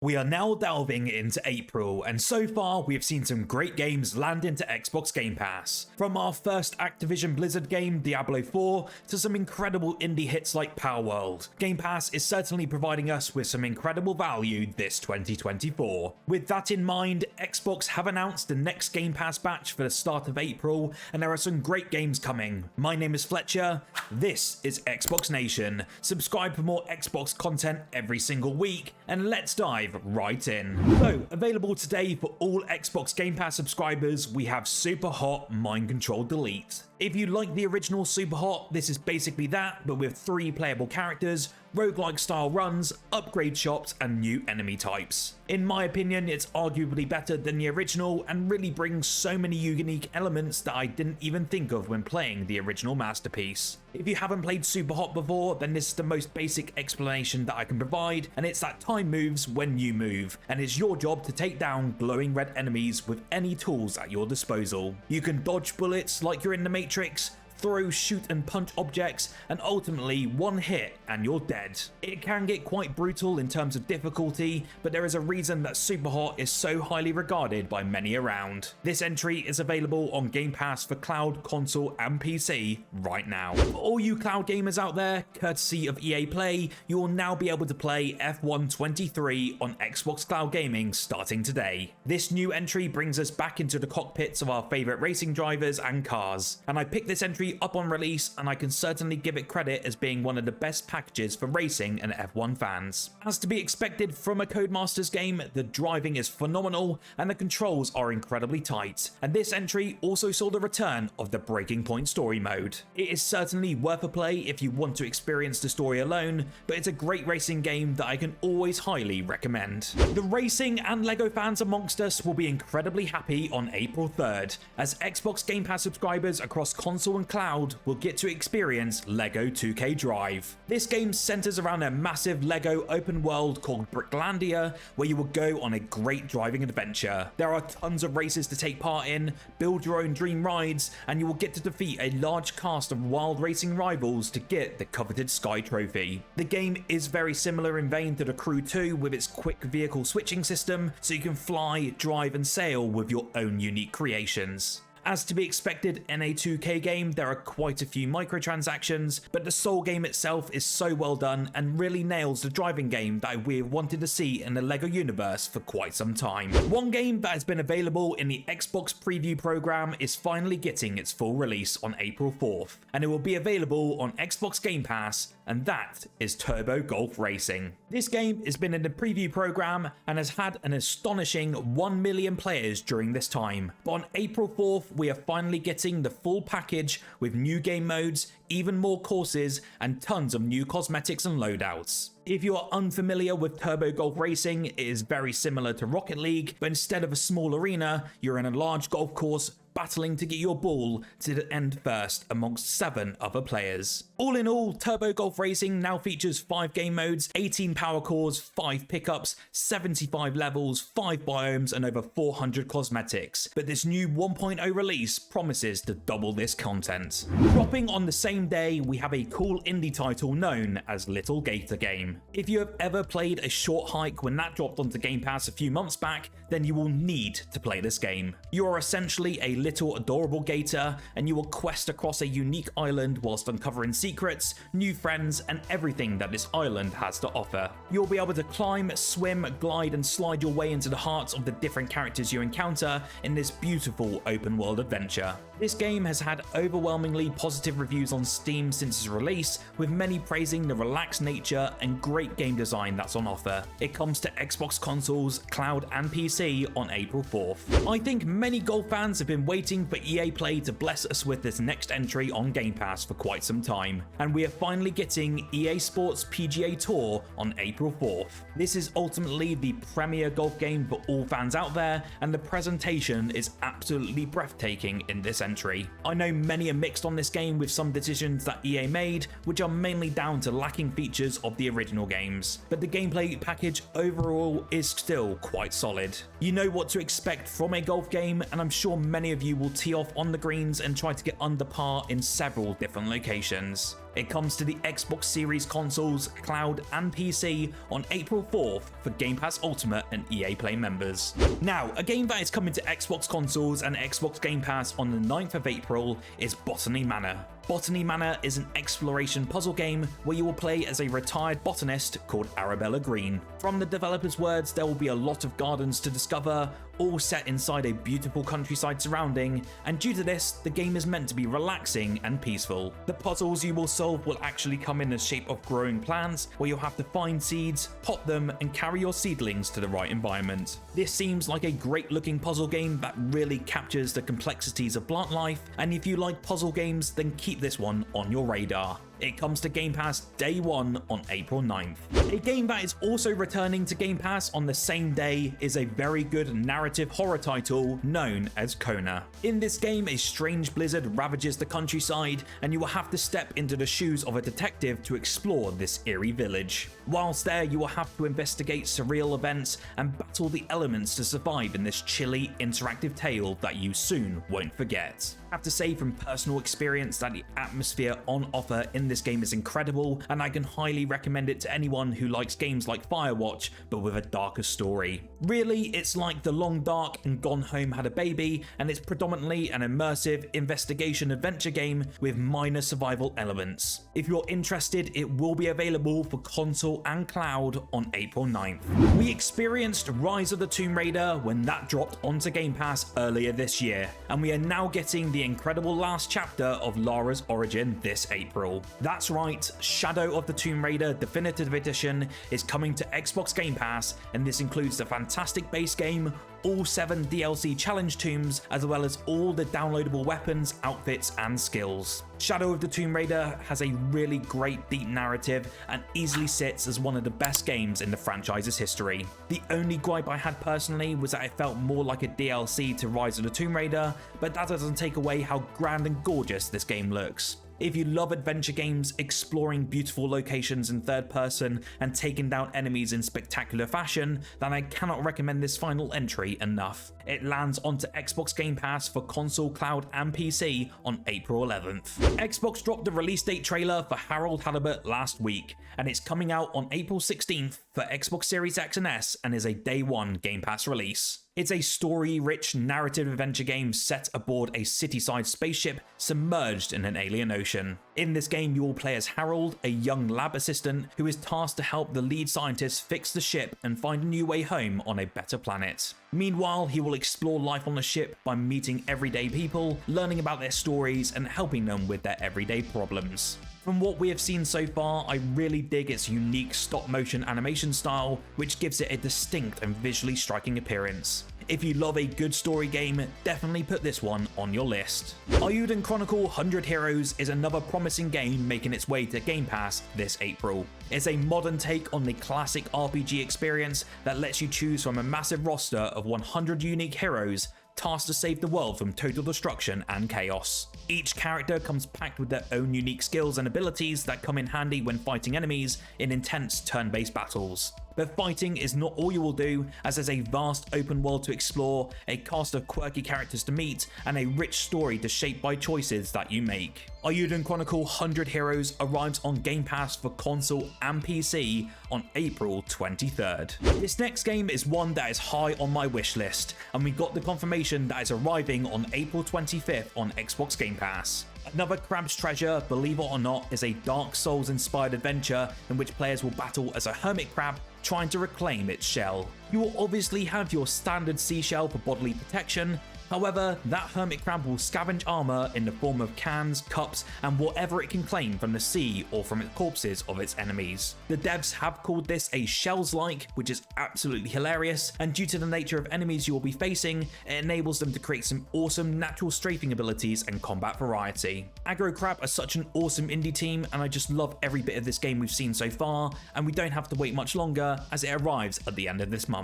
We are now delving into April, and so far we have seen some great games land into Xbox Game Pass. From our first Activision Blizzard game, Diablo 4, to some incredible indie hits like Palworld, Game Pass is certainly providing us with some incredible value this 2024. With that in mind, Xbox have announced the next Game Pass batch for the start of April, and there are some great games coming. My name is Fletcher, this is Xbox Nation. Subscribe for more Xbox content every single week, and let's dive right in. So, available today for all Xbox Game Pass subscribers, we have SUPERHOT Mind Control Delete. If you like the original SUPERHOT, this is basically that, but with 3 playable characters, roguelike style runs, upgrade shops, and new enemy types. In my opinion, it's arguably better than the original and really brings so many unique elements that I didn't even think of when playing the original masterpiece. If you haven't played SUPERHOT before, then this is the most basic explanation that I can provide, and it's that time moves when you move, and it's your job to take down glowing red enemies with any tools at your disposal. You can dodge bullets like you're in the Matrix, throw, shoot and punch objects, and ultimately one hit and you're dead. It can get quite brutal in terms of difficulty, but there is a reason that SUPERHOT is so highly regarded by many around. This entry is available on Game Pass for cloud, console and PC right now. For all you cloud gamers out there, courtesy of EA Play, you will now be able to play F1 23 on Xbox Cloud Gaming starting today. This new entry brings us back into the cockpits of our favourite racing drivers and cars, and I picked this entry up on release, and I can certainly give it credit as being one of the best packages for racing and F1 fans. As to be expected from a Codemasters game, the driving is phenomenal and the controls are incredibly tight, and this entry also saw the return of the Breaking Point story mode. It is certainly worth a play if you want to experience the story alone, but it's a great racing game that I can always highly recommend. The racing and LEGO fans amongst us will be incredibly happy on April 3rd, as Xbox Game Pass subscribers across console and cloud will get to experience LEGO 2K Drive. This game centers around a massive LEGO open world called Bricklandia, where you will go on a great driving adventure. There are tons of races to take part in, build your own dream rides, and you will get to defeat a large cast of wild racing rivals to get the coveted Sky Trophy. The game is very similar in vein to The Crew 2 with its quick vehicle switching system, so you can fly, drive and sail with your own unique creations. As to be expected in a 2K game, there are quite a few microtransactions, but the sole game itself is so well done and really nails the driving game that we have wanted to see in the LEGO universe for quite some time. One game that has been available in the Xbox preview program is finally getting its full release on April 4th, and it will be available on Xbox Game Pass, and that is Turbo Golf Racing. This game has been in the preview program and has had an astonishing 1 million players during this time, but on April 4th, we are finally getting the full package with new game modes, even more courses, and tons of new cosmetics and loadouts. If you are unfamiliar with Turbo Golf Racing, it is very similar to Rocket League, but instead of a small arena, you're in a large golf course battling to get your ball to the end first amongst 7 other players. All in all, Turbo Golf Racing now features 5 game modes, 18 power cores, 5 pickups, 75 levels, 5 biomes, and over 400 cosmetics. But this new 1.0 release promises to double this content. Dropping on the same day, we have a cool indie title known as Lil Gator Game. If you have ever played a short hike when that dropped onto Game Pass a few months back, then you will need to play this game. You are essentially a little adorable gator, and you will quest across a unique island whilst uncovering secrets, new friends, and everything that this island has to offer. You'll be able to climb, swim, glide, and slide your way into the hearts of the different characters you encounter in this beautiful open world adventure. This game has had overwhelmingly positive reviews on Steam since its release, with many praising the relaxed nature and great game design that's on offer. It comes to Xbox consoles, cloud, and PC on April 4th. I think many golf fans have been waiting for EA Play to bless us with this next entry on Game Pass for quite some time, and we are finally getting EA Sports PGA Tour on April 4th. This is ultimately the premier golf game for all fans out there, and the presentation is absolutely breathtaking in this entry. I know many are mixed on this game with some decisions that EA made, which are mainly down to lacking features of the original games, but the gameplay package overall is still quite solid. You know what to expect from a golf game, and I'm sure many of of you will tee off on the greens and try to get under par in several different locations. It comes to the Xbox Series consoles, cloud and PC on April 4th for Game Pass Ultimate and EA Play members. Now, a game that is coming to Xbox consoles and Xbox Game Pass on the 9th of April is Botany Manor. Botany Manor is an exploration puzzle game where you will play as a retired botanist called Arabella Green. From the developers' words, there will be a lot of gardens to discover, all set inside a beautiful countryside surrounding, and due to this, the game is meant to be relaxing and peaceful. The puzzles you will solve will actually come in the shape of growing plants, where you'll have to find seeds, pot them, and carry your seedlings to the right environment. This seems like a great looking puzzle game that really captures the complexities of plant life, and if you like puzzle games, then keep this one on your radar. It comes to Game Pass day 1 on April 9th. A game that is also returning to Game Pass on the same day is a very good narrative horror title known as Kona. In this game, a strange blizzard ravages the countryside, and you will have to step into the shoes of a detective to explore this eerie village. Whilst there, you will have to investigate surreal events and battle the elements to survive in this chilly, interactive tale that you soon won't forget. I have to say from personal experience that the atmosphere on offer in this game is incredible, and I can highly recommend it to anyone who likes games like Firewatch but with a darker story. Really, it's like The Long Dark and Gone Home Had a Baby, and it's predominantly an immersive investigation adventure game with minor survival elements. If you're interested, it will be available for console and cloud on April 9th. We experienced Rise of the Tomb Raider when that dropped onto Game Pass earlier this year, and we are now getting the incredible last chapter of Lara's origin this April. That's right, Shadow of the Tomb Raider Definitive Edition is coming to Xbox Game Pass, and this includes the fantastic base game, all 7 DLC challenge tombs, as well as all the downloadable weapons, outfits, and skills. Shadow of the Tomb Raider has a really great deep narrative and easily sits as one of the best games in the franchise's history. The only gripe I had personally was that it felt more like a DLC to Rise of the Tomb Raider, but that doesn't take away how grand and gorgeous this game looks. If you love adventure games, exploring beautiful locations in third person and taking down enemies in spectacular fashion, then I cannot recommend this final entry enough. It lands onto Xbox Game Pass for console, cloud and PC on April 11th. Xbox dropped the release date trailer for Harold Halibut last week, and it's coming out on April 16th for Xbox Series X and S and is a day 1 Game Pass release. It's a story-rich narrative adventure game set aboard a city-side spaceship submerged in an alien ocean. In this game, you will play as Harold, a young lab assistant who is tasked to help the lead scientist fix the ship and find a new way home on a better planet. Meanwhile, he will explore life on the ship by meeting everyday people, learning about their stories, and helping them with their everyday problems. From what we have seen so far, I really dig its unique stop-motion animation style, which gives it a distinct and visually striking appearance. If you love a good story game, definitely put this one on your list. Eiyuden Chronicle 100 Heroes is another promising game making its way to Game Pass this April. It's a modern take on the classic RPG experience that lets you choose from a massive roster of 100 unique heroes tasked to save the world from total destruction and chaos. Each character comes packed with their own unique skills and abilities that come in handy when fighting enemies in intense turn-based battles. But fighting is not all you will do, as there's a vast open world to explore, a cast of quirky characters to meet, and a rich story to shape by choices that you make. Eiyuden Chronicle 100 Heroes arrives on Game Pass for console and PC on April 23rd. This next game is one that is high on my wish list, and we got the confirmation that it's arriving on April 25th on Xbox Game Pass. Another Crab's Treasure, believe it or not, is a Dark Souls-inspired adventure in which players will battle as a hermit crab trying to reclaim its shell. You will obviously have your standard seashell for bodily protection. However, that hermit crab will scavenge armor in the form of cans, cups, and whatever it can claim from the sea or from the corpses of its enemies. The devs have called this a shells-like, which is absolutely hilarious, and due to the nature of enemies you will be facing, it enables them to create some awesome natural strafing abilities and combat variety. Aggro Crab are such an awesome indie team, and I just love every bit of this game we've seen so far, and we don't have to wait much longer as it arrives at the end of this month.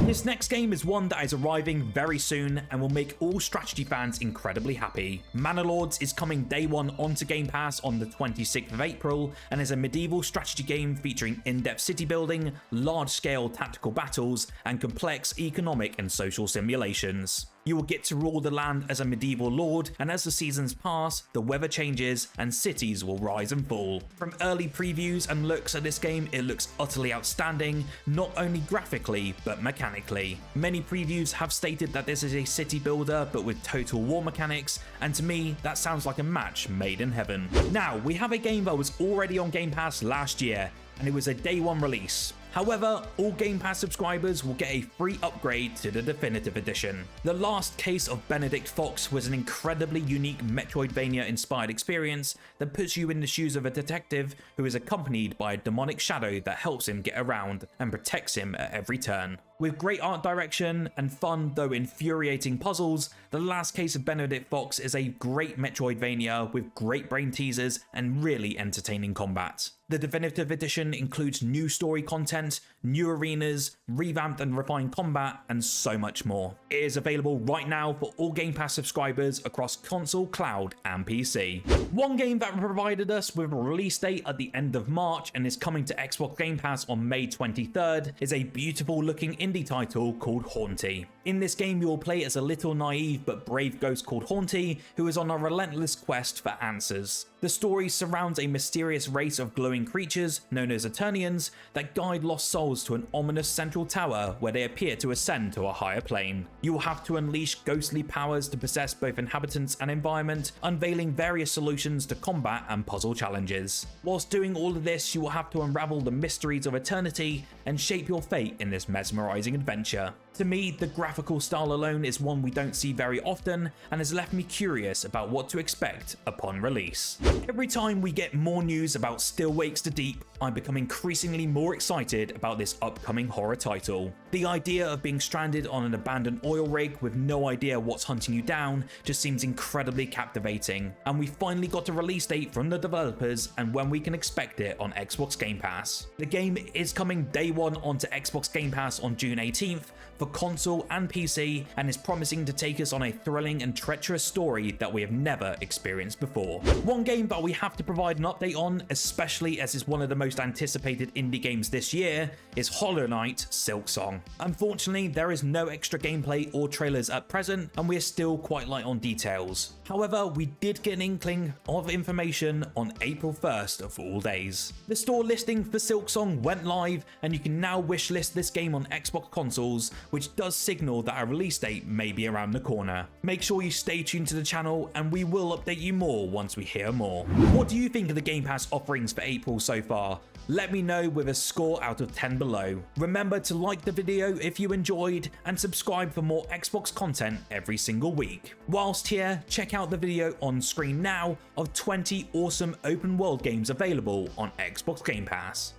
This next game is one that is arriving very soon and will make all strategy fans incredibly happy. Manor Lords is coming day 1 onto Game Pass on the 26th of April and is a medieval strategy game featuring in-depth city building, large-scale tactical battles, and complex economic and social simulations. You will get to rule the land as a medieval lord, and as the seasons pass, the weather changes and cities will rise and fall. From early previews and looks at this game, it looks utterly outstanding, not only graphically, but mechanically. Many previews have stated that this is a city builder, but with total war mechanics, and to me, that sounds like a match made in heaven. Now, we have a game that was already on Game Pass last year, and it was a day one release. However, all Game Pass subscribers will get a free upgrade to the Definitive Edition. The Last Case of Benedict Fox was an incredibly unique Metroidvania-inspired experience that puts you in the shoes of a detective who is accompanied by a demonic shadow that helps him get around and protects him at every turn. With great art direction and fun though infuriating puzzles, The Last Case of Benedict Fox is a great Metroidvania with great brain teasers and really entertaining combat. The Definitive Edition includes new story content, new arenas, revamped and refined combat, and so much more. It is available right now for all Game Pass subscribers across console, cloud, and PC. One game that provided us with a release date at the end of March and is coming to Xbox Game Pass on May 23rd is a beautiful looking indie title called Hauntii. In this game, you will play as a little naive but brave ghost called Hauntii, who is on a relentless quest for answers. The story surrounds a mysterious race of glowing creatures, known as Eternians, that guide lost souls to an ominous central tower where they appear to ascend to a higher plane. You will have to unleash ghostly powers to possess both inhabitants and environment, unveiling various solutions to combat and puzzle challenges. Whilst doing all of this, you will have to unravel the mysteries of eternity and shape your fate in this mesmerizing adventure. To me, the graphical style alone is one we don't see very often and has left me curious about what to expect upon release. Every time we get more news about Still Wakes the Deep, I become increasingly more excited about this upcoming horror title. The idea of being stranded on an abandoned oil rig with no idea what's hunting you down just seems incredibly captivating, and we finally got a release date from the developers and when we can expect it on Xbox Game Pass. The game is coming day one onto Xbox Game Pass on June 18th for console and PC, and is promising to take us on a thrilling and treacherous story that we have never experienced before. One game that we have to provide an update on, especially as it's one of the most anticipated indie games this year, is Hollow Knight Silksong. Unfortunately, there is no extra gameplay or trailers at present, and we are still quite light on details. However, we did get an inkling of information on April 1st of all days. The store listing for Silksong went live, and you can now wishlist this game on Xbox consoles, which does signal that a release date may be around the corner. Make sure you stay tuned to the channel and we will update you more once we hear more. What do you think of the Game Pass offerings for April so far? Let me know with a score out of 10 below. Remember to like the video if you enjoyed and subscribe for more Xbox content every single week. Whilst here, check out the video on screen now of 20 awesome open world games available on Xbox Game Pass.